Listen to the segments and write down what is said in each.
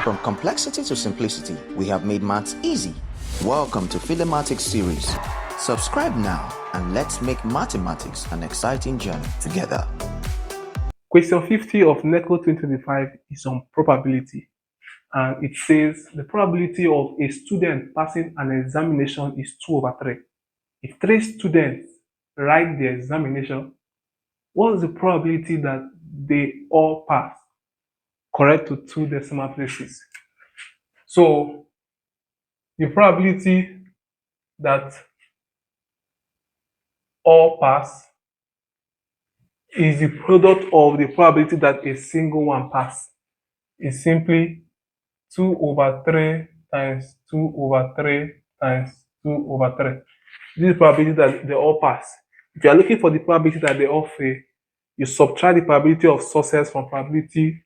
From complexity to simplicity, we have made maths easy. Welcome to Philemathics series. Subscribe now and let's make mathematics an exciting journey together. Question 50 of NECO 2025 is on probability, and it says the probability of a student passing an examination is 2/3. If 3 students write the examination, what is the probability that they all pass correct to 2 decimal places? So the probability that all pass is the product of the probability that a single one pass. Is simply 2/3 times 2/3 times 2/3. This is the probability that they all pass. If you are looking for the probability that they all fail, you subtract the probability of success from probability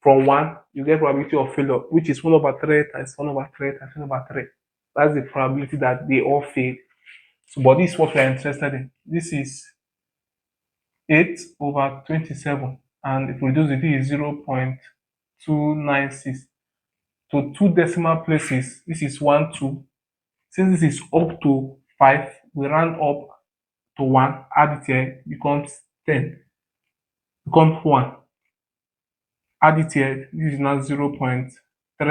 from 1, you get probability of failure, which is 1/3 times 1/3 times 1/3. That's the probability that they all fail. So, but this is what we are interested in. This is 8/27, and if we reduce it, this is 0.296. To 2 decimal places, this is 1, 2. Since this is up to 5, we round up to 1, add it here, becomes 10, becomes 1. Add it here, this is now 0.30. That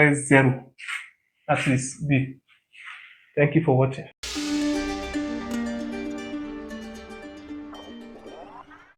is B. Thank you for watching.